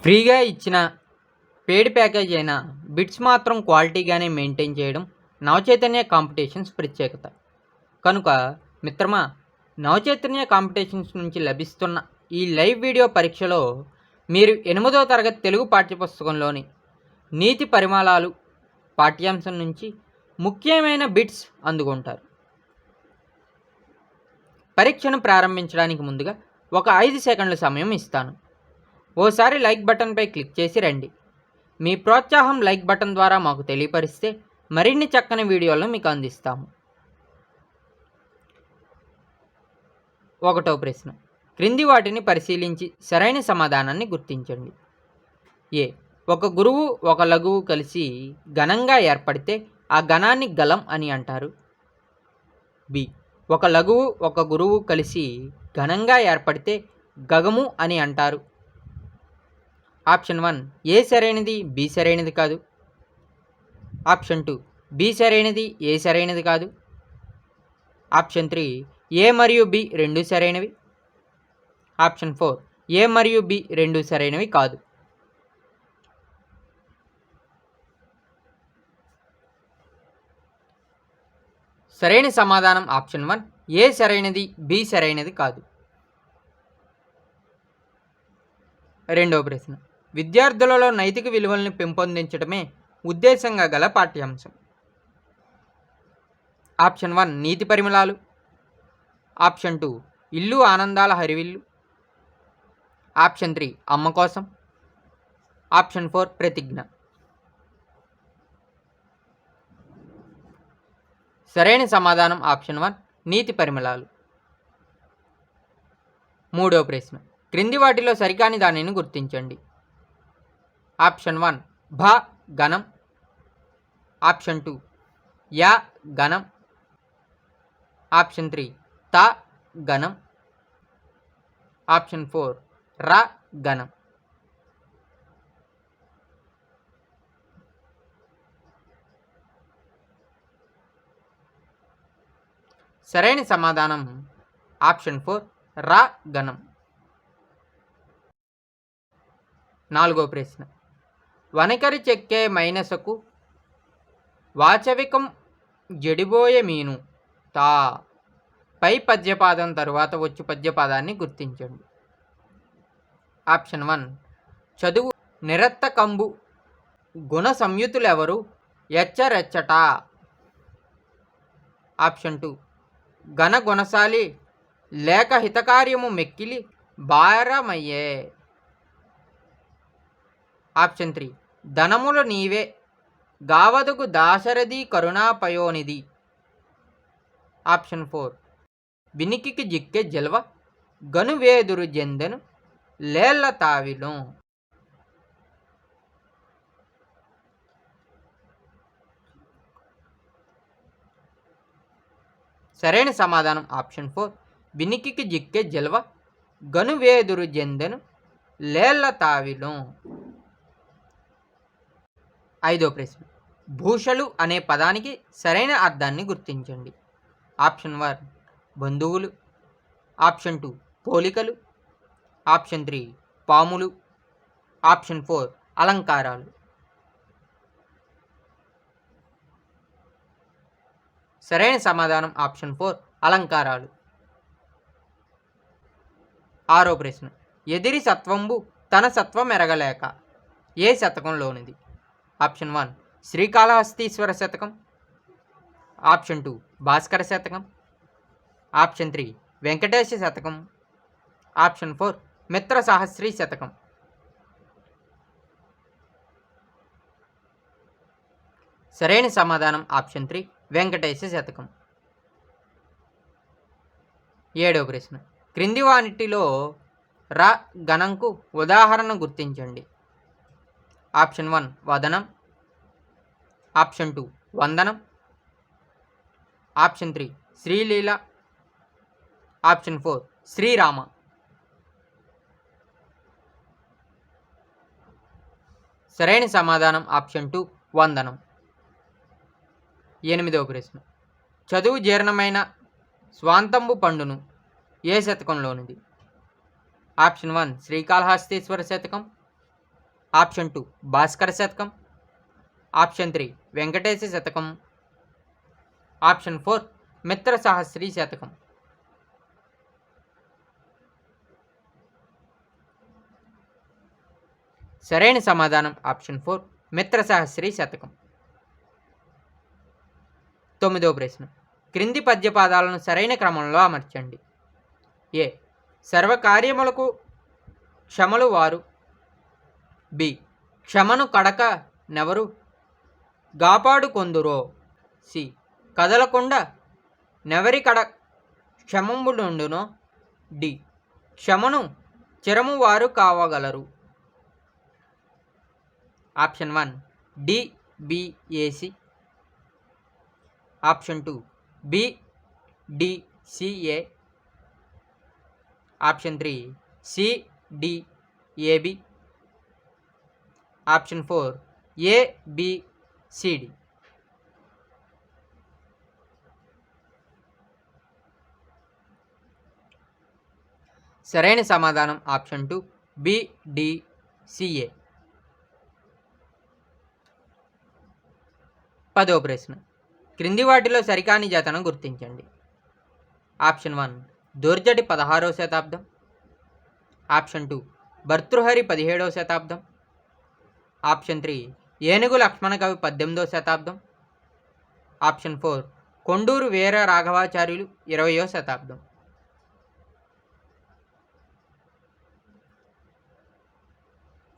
ఫ్రీగా ఇచ్చిన paid package అయిన బిట్స్ మాత్రం క్వాలిటీగానే మెయింటైన్ చేయడం నవచైతన్య కాంపిటీషన్స్ ప్రత్యేకత. కనుక మిత్రమా, నవచైతన్య కాంపిటీషన్స్ నుంచి లభిస్తున్న ఈ లైవ్ వీడియో పరీక్షలో మీరు 8వ తరగతి తెలుగు పాఠ్యపుస్తకంలోని నీతి పరిమళాలు పాఠ్యాంశం నుంచి ముఖ్యమైన బిట్స్ అందుకుంటారు. పరీక్షను ప్రారంభించడానికి ముందుగా ఒక 5 సెకండ్ల సమయం ఇస్తాను. ఓసారి లైక్ బటన్పై క్లిక్ చేసి రండి. మీ ప్రోత్సాహం లైక్ బటన్ ద్వారా మాకు తెలియపరిస్తే మరిన్ని చక్కని వీడియోలను మీకు అందిస్తాము. 1వ ప్రశ్న, క్రింది వాటిని పరిశీలించి సరైన సమాధానాన్ని గుర్తించండి. ఏ, ఒక గురువు ఒక లఘువు కలిసి ఘనంగా ఏర్పడితే ఆ ఘనాన్ని గలం అని అంటారు. బి, ఒక లఘువు ఒక గురువు కలిసి ఘనంగా ఏర్పడితే గగము అని అంటారు. ఆప్షన్ 1 ఏ సరైనది, బి సరైనది కాదు. ఆప్షన్ 2 బి సరైనది, ఏ సరైనది కాదు. ఆప్షన్ 3 ఏ మరియు బి రెండు సరైనవి. ఆప్షన్ 4 ఏ మరియు బి రెండు సరైనవి కాదు. సరైన సమాధానం ఆప్షన్ 1 ఏ సరైనది, బి సరైనది కాదు. 2వ ప్రశ్న, విద్యార్థులలో నైతిక విలువలను పెంపొందించడమే ఉద్దేశంగా గల పాఠ్యాంశం. ఆప్షన్ 1 నీతి పరిమళాలు. ఆప్షన్ 2 ఇల్లు ఆనందాల హరివిల్లు. ఆప్షన్ 3 అమ్మ కోసం. ఆప్షన్ 4 ప్రతిజ్ఞ. సరైన సమాధానం ఆప్షన్ 1 నీతి పరిమళాలు. 3వ ప్రశ్న, క్రింది వాటిలో సరికాని దానిని గుర్తించండి. ఆప్షన్ 1 భ గణం. ఆప్షన్ 2 యా గణం. ఆప్షన్ 3 త గణం. ఆప్షన్ 4 ర గణం. సరైన సమాధానం ఆప్షన్ 4 ర గణం. 4వ ప్రశ్న, వనకరి చెక్కే మైనసకు వాచవికం జడిబోయే మీను తా పై పద్యపాదం తరువాత వచ్చు పద్యపాదాన్ని గుర్తించండి. ఆప్షన్ 1 చదువు నిరత్తకంబు గుణ సంయుతులెవరు ఎచ్చరెచ్చట. ఆప్షన్ 2 ఘన గుణశాలి లేక హితకార్యము మెక్కిలి భారమయ్యే. ఆప్షన్ 3 ధనములు నీవే గావదుకు దాశరథి కరుణాపయోనిధి. ఆప్షన్ 4 వినికికి జిక్కె జల్వ గనువేదురు జెందెను లేళ్ల తావిలో. సరైన సమాధానం ఆప్షన్ 4 వినికికి జిక్కె జల్వ గనువేదురు జెందెను లేళ్ల తావిలో. 5వ ప్రశ్న, భూషలు అనే పదానికి సరైన అర్థాన్ని గుర్తించండి. ఆప్షన్ 1 బంధువులు. ఆప్షన్ 2 పోలికలు. ఆప్షన్ 3 పాములు. ఆప్షన్ 4 అలంకారాలు. సరైన సమాధానం ఆప్షన్ 4 అలంకారాలు. 6వ ప్రశ్న, ఎదిరి సత్వంబు తన సత్వం ఎరగలేక ఏ శతకంలోనిది. ఆప్షన్ 1 శ్రీకాళహస్తీశ్వర శతకం. ఆప్షన్ 2 భాస్కర శతకం. ఆప్షన్ 3 వెంకటేశ శతకం. ఆప్షన్ 4 మిత్ర సాహస్రీ శతకం. సరైన సమాధానం ఆప్షన్ 3 వెంకటేశ శతకం. 7వ ప్రశ్న, క్రింది వానిటిలో ర గణంకు ఉదాహరణ గుర్తించండి. ఆప్షన్ 1 వదనం. ఆప్షన్ 2 వందనం. ఆప్షన్ 3 శ్రీలీల. ఆప్షన్ 4 శ్రీరామ. సరైన సమాధానం ఆప్షన్ 2 వందనం. 8వ ప్రశ్న, చదువు జీర్ణమైన స్వాంతంబు పండును ఏ శతకంలోనిది. ఆప్షన్ 1 శ్రీకాళహస్తీశ్వర శతకం. ఆప్షన్ 2 భాస్కర శతకం, ఆప్షన్ 3 వెంకటేశ శతకం, ఆప్షన్ 4 మిత్ర సహస్రీ శతకం. సరైన సమాధానం ఆప్షన్ 4 మిత్ర సహస్రీ శతకం. 9వ ప్రశ్న. క్రింది పద్యపాదాలను సరైన క్రమంలో అమర్చండి. ఏ సర్వకార్యములకు క్షమలు వారు, బి క్షమను కడక నెవరు గాపాడు కొందురో, సి కదలకుండా నెవరి కడ క్షమంబునుండునో, డి క్షమను చిరము వారు కావగలరు. Option 1 D B A C, option 2 B D C A, option 3 C D A B, option 4 A B C D. సరైన సమాధానం option 2 B D C A. 10వ ప్రశ్న. క్రింది వాటిలో సరికాని జతను గుర్తించండి. ఆప్షన్ 1 దుర్జటి 16వ శతాబ్దం, ఆప్షన్ 2 భర్తృహరి 17వ శతాబ్దం, ఆప్షన్ 3 ఏనుగు లక్ష్మణ కవి 18వ శతాబ్దం, ఆప్షన్ 4 కొండూరు వీర రాఘవాచార్యులు 20వ శతాబ్దం.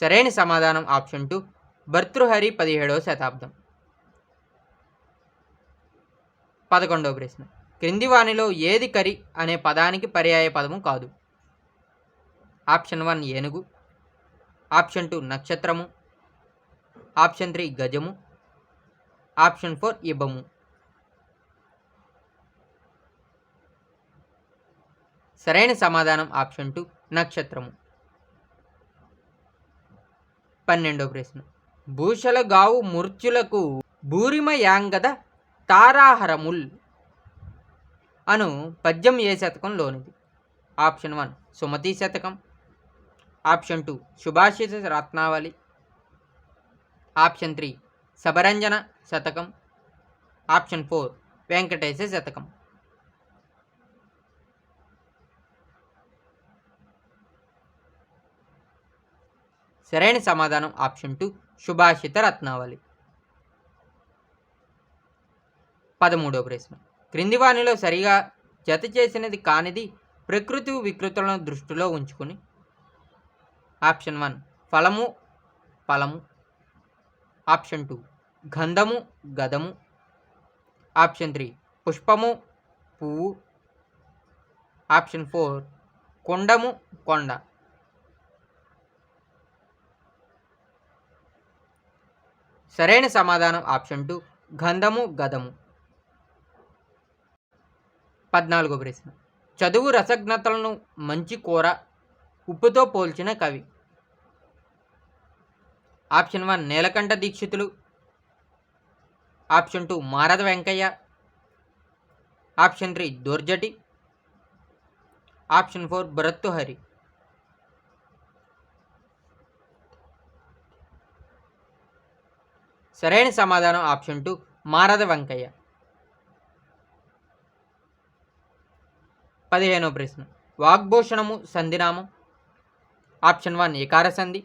సరైన సమాధానం ఆప్షన్ 2 భర్తృహరి 17వ శతాబ్దం. 11వ ప్రశ్న. క్రింది వానిలో ఏది కరి అనే పదానికి పర్యాయ పదము కాదు? ఆప్షన్ 1 ఏనుగు, ఆప్షన్ 2 నక్షత్రము, ఆప్షన్ 3 గజము, ఆప్షన్ 4 ఇబము. సరైన సమాధానం ఆప్షన్ 2 నక్షత్రము. 12వ ప్రశ్న. భూషల గావు మూర్చులకు భూరిమ యాంగద తారాహరముల్ అను పద్యం ఏ శతకంలోనిది? ఆప్షన్ 1 సుమతి శతకం, ఆప్షన్ 2 సుభాషిత రత్నావళి, ఆప్షన్ 3 సబరంజన శతకం, ఆప్షన్ 4 వెంకటేశ శతకం. సరైన సమాధానం ఆప్షన్ 2 సుభాషిత రత్నావళి. 13వ ప్రశ్న. క్రింది వానిలో సరిగా జత చేసినది కానిది ప్రకృతి వికృతులను దృష్టిలో ఉంచుకుని? ఆప్షన్ 1 ఫలము ఫలము, ఆప్షన్ 2 గంధము గదము, ఆప్షన్ 3 పుష్పము పువ్వు, ఆప్షన్ 4 కొండము కొండ. సరైన సమాధానం ఆప్షన్ 2 గంధము గదము. 14వ ప్రశ్న. చదువు రసజ్ఞతలను మంచి కూర ఉప్పుతో పోల్చిన కవి? Option 1 Neelakantha Dikshitulu, option 2 Marada Venkayya, option 3 Durjati, option 4 Bhartrihari. సరైన సమాధానం ఆప్షన్ 2 మారద వెంకయ్య. 15వ ప్రశ్న. వాగ్భూషణము సంధినామం? ఆప్షన్ 1 ఇకార సంధి,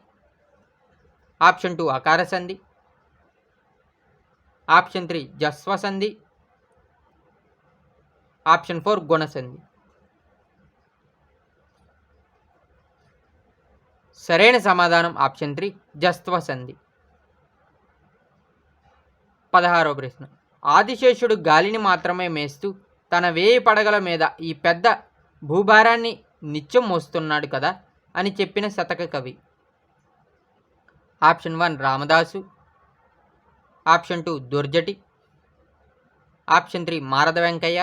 ఆప్షన్ 2 అకార సంధి, ఆప్షన్ 3 జస్వ సంధి, ఆప్షన్ 4 గుణ సంధి. సరైన సమాధానం ఆప్షన్ 3 జస్వ సంధి. 16వ ప్రశ్న. ఆదిశేషుడు గాలిని మాత్రమే మేస్తూ తన వేయి పడగల మీద ఈ పెద్ద భూభారాన్ని నిత్యం మోస్తున్నాడు కదా అని చెప్పిన శతక కవి? Option 1 Ramadasu, option 2 Dhurjati, option 3 Marada Venkayya,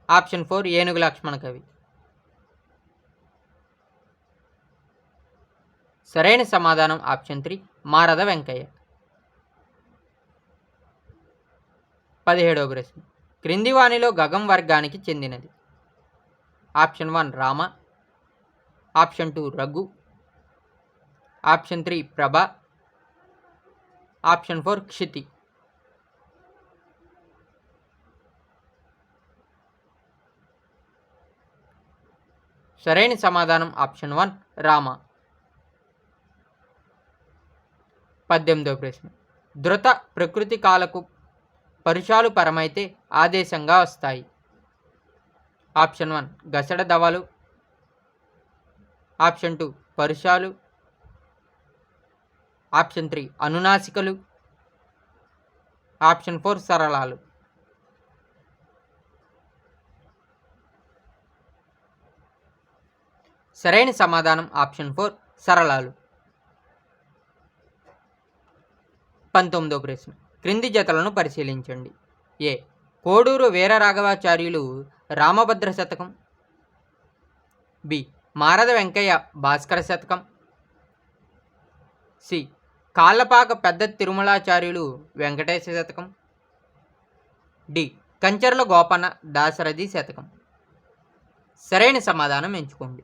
option 4 ఏనుగు లక్ష్మణ కవి. సరైన సమాధానం ఆప్షన్ 3 మారద వెంకయ్య. 17వ ప్రశ్న. క్రింది వానిలో గగం వర్గానికి చెందినది? Option 1 Rama, option 2 Raghu, option 3 ప్రభ, ఆప్షన్ 4 క్షితి. సరైన సమాధానం ఆప్షన్ 1 రామ. 18వ ప్రశ్న. ధృత ప్రకృతి కాలకు పరుషాలు పరమైతే ఆదేశంగా వస్తాయి. ఆప్షన్ 1 గసడ దవలు, ఆప్షన్ 2 పరుషాలు, ఆప్షన్ 3 అనునాసికలు, ఆప్షన్ 4 సరళాలు. సరైన సమాధానం ఆప్షన్ 4 సరళాలు. 19వ ప్రశ్న. క్రింది జతలను పరిశీలించండి. ఏ కోడూరు వీరరాఘవాచార్యులు రామభద్ర శతకం, బి మారద వెంకయ్య భాస్కర శతకం, సి కాళ్ళపాక పెద్ద తిరుమలాచార్యులు వెంకటేశ శతకం, డి కంచర్ల గోపన్న దాశరథి శతకం. సరైన సమాధానం ఎంచుకోండి.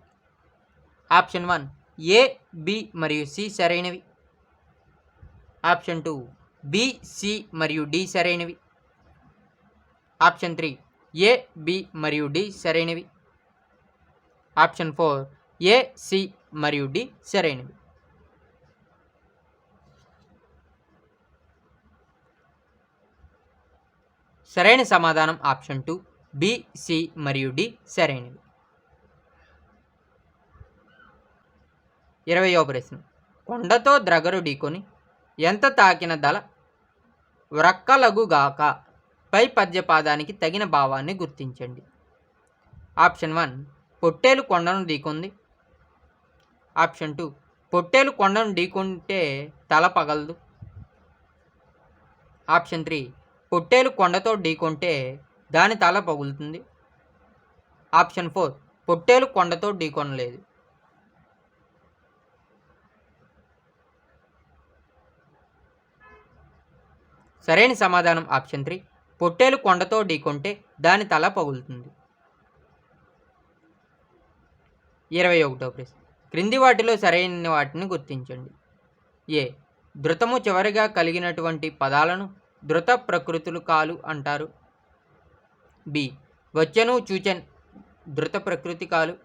ఆప్షన్ 1 ఏ, బి మరియు సి సరైనవి. ఆప్షన్ 2 బి, సి మరియు డి సరైనవి. ఆప్షన్ 3 ఏ, బి మరియు డి సరైనవి. ఆప్షన్ 4 ఏ, సి మరియు డి సరైనవి. సరైన సమాధానం ఆప్షన్ 2 బి, సి మరియు డి సరైనవి. 20వ ప్రశ్న. కొండతో ద్రగరు ఢీకొని ఎంత తాకిన దల వ్రక్కలగుగాక పై పద్యపాదానికి తగిన భావాన్ని గుర్తించండి. ఆప్షన్ 1 పొట్టేలు కొండను ఢీకొంది. ఆప్షన్ 2 పొట్టేలు కొండను ఢీకొంటే తల పగలదు. ఆప్షన్ 3 పొట్టేలు కొండతో ఢీకొంటే దాని తల పగులుతుంది. ఆప్షన్ 4 పొట్టేలు కొండతో ఢీకొనలేదు. సరైన సమాధానం ఆప్షన్ 3 పొట్టేలు కొండతో ఢీకొంటే దాని తల పగులుతుంది. 21వ ప్రశ్న. క్రింది వాటిలో సరైన వాటిని గుర్తించండి. ఏ ధృతము చివరిగా కలిగినటువంటి పదాలను ధృత ప్రకృతులు కాలు అంటారు. బి వచ్చను చూచెన్ ధృత ప్రకృతి కాలు.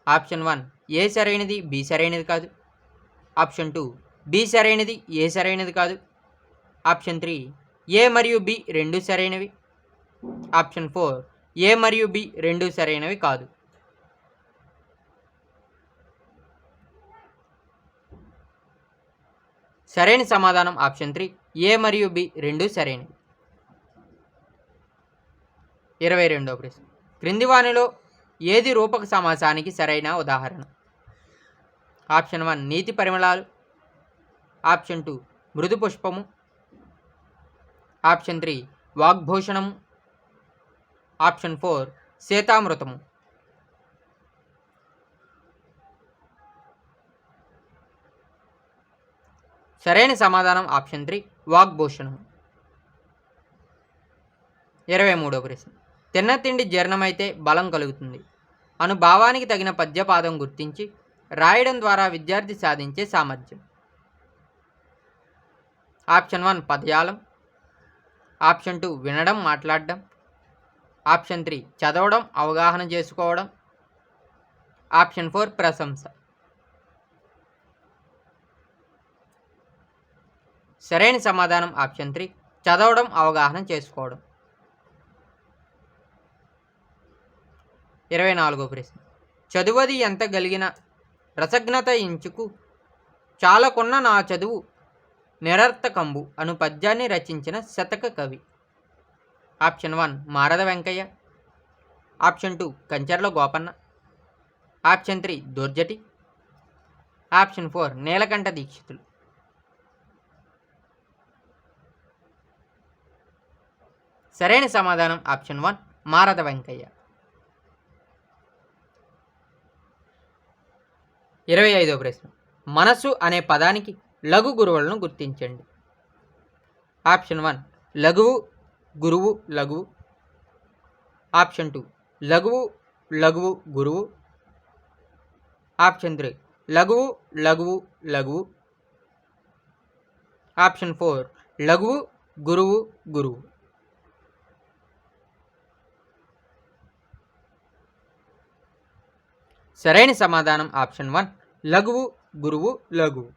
ఆప్షన్ 1 ఏ సరైనది, బి సరైనది కాదు. ఆప్షన్ 2 బి సరైనది, ఏ సరైనది కాదు. ఆప్షన్ 3 ఏ మరియు బి రెండు సరైనవి. ఆప్షన్ 4 ఏ మరియు బి రెండు సరైనవి కాదు. సరైన సమాధానం ఆప్షన్ 3 ఏ మరియు బి రెండు సరైనవి. 22వ ప్రశ్న. క్రింది వానిలో ఏది రూపక సమాసానికి సరైన ఉదాహరణ? ఆప్షన్ 1 నీతి పరిమళాలు. ఆప్షన్ 2 మృదు పుష్పము. ఆప్షన్ 3 వాగ్భూషణము. ఆప్షన్ 4 సీతామృతము. సరైన సమాధానం ఆప్షన్ 3 వాగ్భూషణము. 23వ ప్రశ్న. తిన్న తిండి జీర్ణమైతే బలం కలుగుతుంది అను భావానికి తగిన పద్యపాదం గుర్తించి రాయడం ద్వారా విద్యార్థి సాధించే సామర్థ్యం. ఆప్షన్ 1 పదజాలం. ఆప్షన్ 2 వినడం మాట్లాడడం. ఆప్షన్ 3 చదవడం అవగాహన చేసుకోవడం. ఆప్షన్ 4 ప్రశంస. సరైన సమాధానం ఆప్షన్ 3 చదవడం అవగాహన చేసుకోవడం. 24వ ప్రశ్న. చదువది ఎంత గలిగిన రసజ్ఞత ఇంచుకు చాలకున్న నా చదువు నిరర్థకంబు అను పద్యాన్ని రచించిన శతక కవి. Option 1 Marada Venkayya. Option 2 Kancharla Gopanna. Option 3 Durjati. Option 4 Neelakantha Dikshitulu. సరైన సమాధానం ఆప్షన్ 1 మారద వెంకయ్య. 25వ ప్రశ్న. మనస్సు అనే పదానికి లఘు గురువులను గుర్తించండి. ఆప్షన్ 1 లఘువు గురువు లఘువు. ఆప్షన్ 2 లఘువు లఘువు గురువు. ఆప్షన్ 3 లఘువు లఘువు లఘువు. ఆప్షన్ 4 లఘువు, గురువు, గురువు. సరైన సమాధానం ఆప్షన్ 1 లఘువు, గురువు, లఘువు.